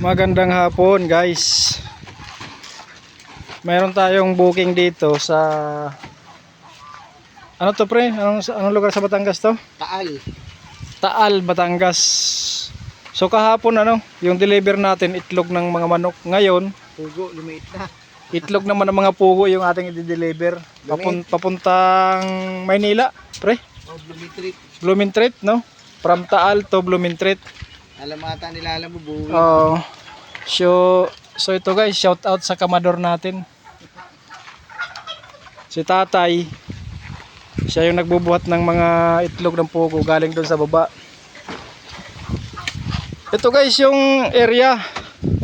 Magandang hapon guys. Mayroon tayong booking dito sa ano to pre? Anong lugar sa Batangas to? Taal, Batangas. So kahapon yung deliver natin itlog ng mga manok. Ngayon, pugo, lumiit na. Itlog naman ng mga pugo yung ating i-deliver. Papuntang Maynila, pre. Oh, Blumentritt. Blumentritt, no? From Taal to Blumentritt. Alam ata nila, alam mo buo. Oh. So ito guys, shout out sa kamador natin. Si Tatay. Siya yung nagbubuhat ng mga itlog ng pugo galing doon sa baba. Ito guys yung area.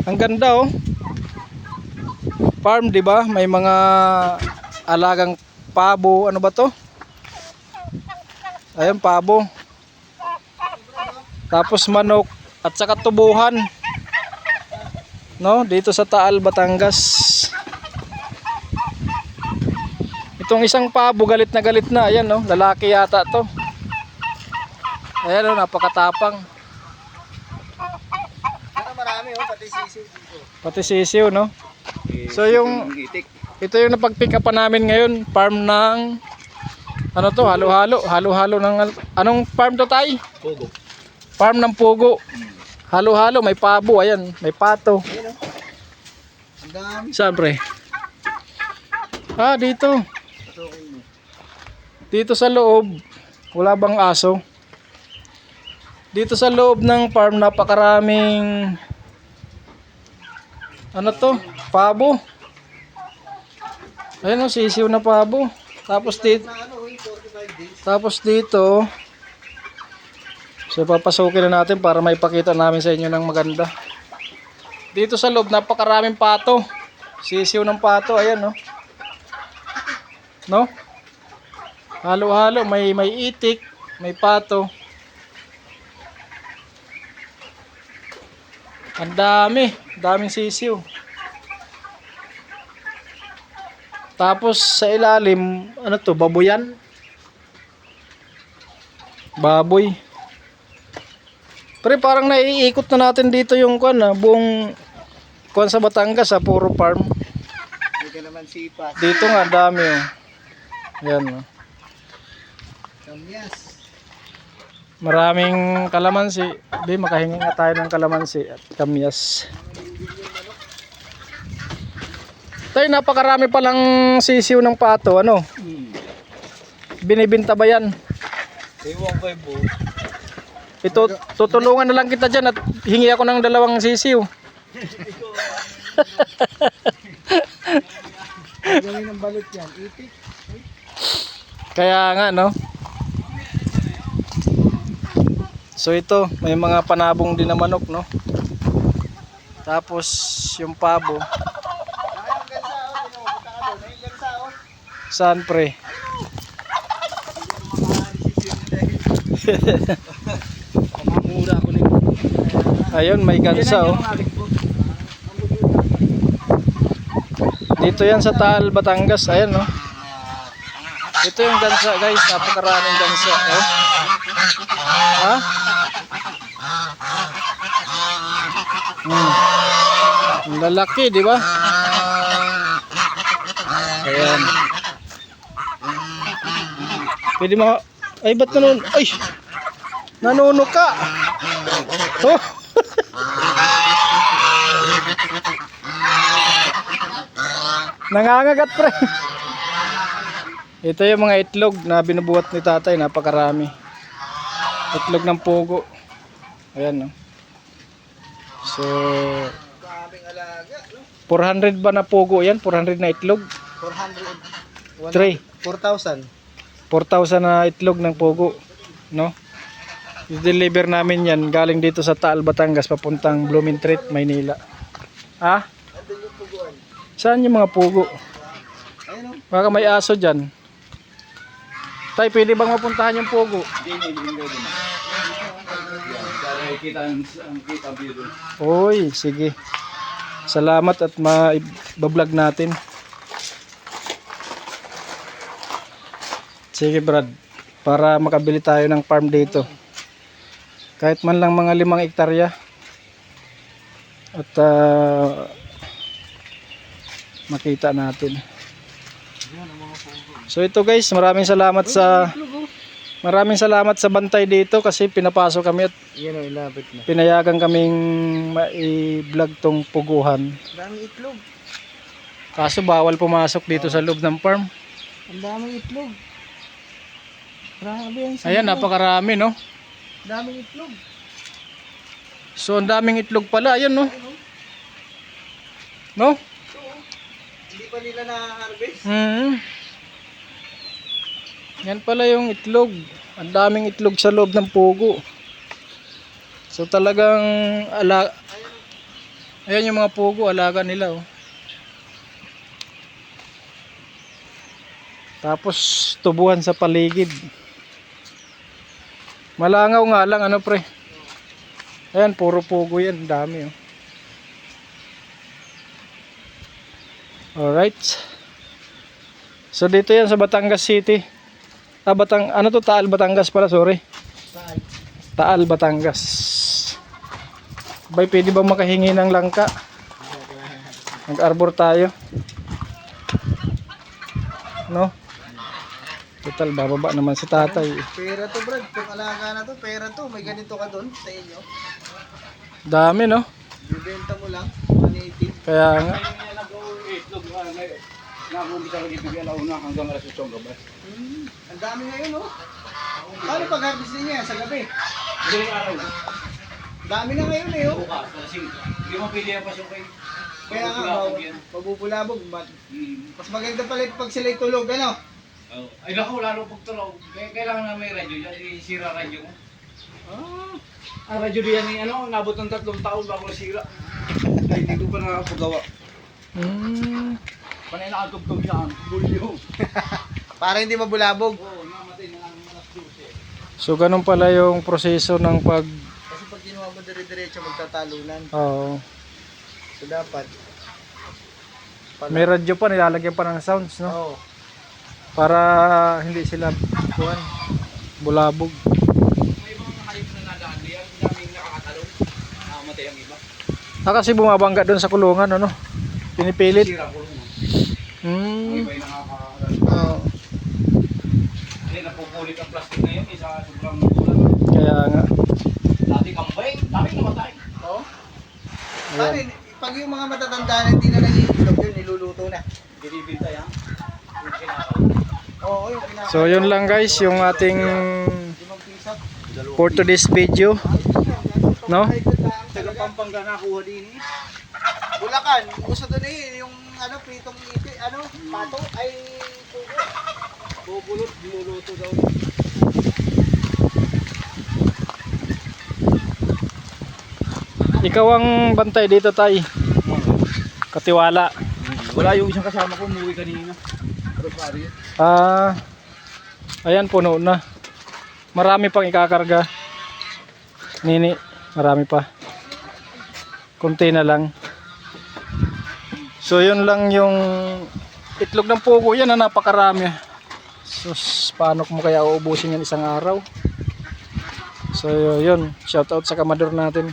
Ang ganda oh. Farm, 'di ba? May mga alagang pabo, ano ba 'to? Ayun, pabo. Tapos manok at saka tubuhan. No, dito sa Taal, Batangas. Itong isang pabo galit na, ayan no, lalaki yata 'to. Ayan no, napakatapang. Pero marami oh, pati sisiw dito. Pati sisiw, no. So yung ito yung napag-pick up namin ngayon, farm ng ano to, halo-halo ng anong farm to tay? Pugo. Farm ng pugo. Halo-halo, may pabo, ayan, may pato. Ayun oh. Ang dami. Saan pre? Ah, dito. Dito sa loob. Wala bang aso? Dito sa loob ng farm napakaraming ano to? Pabo. Ayun oh, sisiw na pabo. Tapos dito so papasukin na natin para maipakita namin sa inyo ng maganda. Dito sa loob napakaraming pato. Sisiw ng pato, ayan no. No? Halo-halo, may itik, may pato. Ang daming sisiw. Tapos sa ilalim, ano to, baboyan? Baboy. Pero parang naiikot na natin dito yung buong sa Batangas puro farm. Hindi ka naman sipas. Dito nga dami oh. Ayan oh. Kamyas. Maraming kalamansi. Di makahingi nga tayo ng kalamansi at kamyas. Tay, napakarami palang sisiw ng pato, ano? Binibinta ba yan? Ewan ko po. Ito, tutulungan na lang kita dyan at hingi ako ng 2 sisiw. Gawin ng balot yan, itik. Kaya nga, no? So ito, may mga panabong din na manok, no? Tapos yung pabo. Saan pre? Mura ako nito. Ayun, may gansa oh. Dito yan sa Taal, Batangas. Ayan no. Ito yung gansa guys, napakaraming gansa oh. Ha? Ang lalaki, di ba? Ayan. Pwede mo. Ay, ba't ay! Nanuno ka! Oh! Nangangagat pre. Ito yung mga itlog na binubuhat ni tatay, napakarami. Itlog ng pugo. Ayan no. So 400 ba na pugo yan? 400 na itlog? 400. 3. 4,000. 4,000 na itlog ng pugo, no? I-deliver namin yan galing dito sa Taal, Batangas papuntang Blumentritt, Maynila. Ha? Saan yung mga pugo? Baka may aso dyan. Tay, pwede bang mapuntahan yung pugo? Uy, sige. Salamat at ma-vlog natin. Sige Brad, para makabili tayo ng farm dito. Kahit man lang mga 5 hektarya. At makita natin. So ito guys, maraming salamat sa bantay dito kasi pinapasok kami at Yan o, ilapit na. pinayagan kaming mai-vlog tong puguhan. Daming itlog. Kaso bawal pumasok dito sa loob ng farm. Ang daming itlog. Grabe yan. Ayan, napakarami no. Daming itlog. So ang daming itlog pala, ayun no. No? Hindi pa nila na-harvest. Yan pala yung itlog. Ang daming itlog sa loob ng pugo. So talagang ayan yung mga pugo, alaga nila oh. Tapos tubuhan sa paligid. Malangaw nga lang ano pre. Ayan, puro pugo yan, dami oh. Alright. So dito yan sa Batangas City. Ano to? Taal, Batangas pala, sorry. Taal, Batangas. Bay, pwede ba makahingi ng langka? Mag-arbor tayo. No? Total, bababa naman si tatay. Pera to Brad, kung alaga na to, pera to. May ganito ka doon sa inyo. Dami, no? Bibenta mo lang, 180. Kaya nga. Ang dami ngayon oh. Paano pag-harvest niya sa gabi? Dami na ngayon eh oh. Hindi mo pili ang pasok kayo. Kaya nga, mabubulabog. Mas maganda pala pag sila'y tulog, ano? Ay naku, lalo pagtulog. Kailangan na may radyo. Sira radyo mo. Ang radyo diyan ni ano, nabot ng 3 taon bago nasira. Ay, hindi ko pa nakapagawa. Panay nakatugtog yan. Bulyo. Para hindi mabulabog. Oo, namatay na lang alas 12. So ganun pala yung proseso ng Kasi pag ginawa mo dire-diretso, magtatalunan. oh, So dapat. may radyo pa, nilalagyan pa ng sounds, no? Oo. Para hindi sila bulabog. May mga hayop na nadaan diyan. Daming nakakatalong. Namatay ang iba. Kasi bumabangga doon sa kulungan, ano? Pinipilit. Sira ko lang. Ang iba yung nakakatalong. Oh, Hindi, napupulit ang plastic na yun. Isa sobrang kulang. kaya nga. Dati kambay. Daming namatay. Oo. Paano yun? Pag yung mga matatanda na hindi na nag-iitlog yun, niluluto na. Binibinta yan. Yung kinakaw. Oo, yung kinakain. So yun lang guys, yung ating 5 piso. for today's video, no? Taga Pampanga nakuha din eh. Bulacan, gusto doon eh, yung ano, pitong iti, ano, pato, ay pugo. Bubulot, diluluto daw. Ikaw ang bantay dito, tay. Katiwala. Wala yung isang kasama ko, umuwi kanina. Rosario. Ayan, puno na. Marami pang ikakarga. Nini, marami pa. Kunti na lang. So yun lang yung itlog ng pugo yan na napakarami. Sus, paano mo kaya uubusin yan isang araw? So yun, shout out sa kamador natin.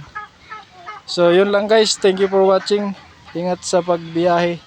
So yun lang guys, thank you for watching. Ingat sa pagbiyahe.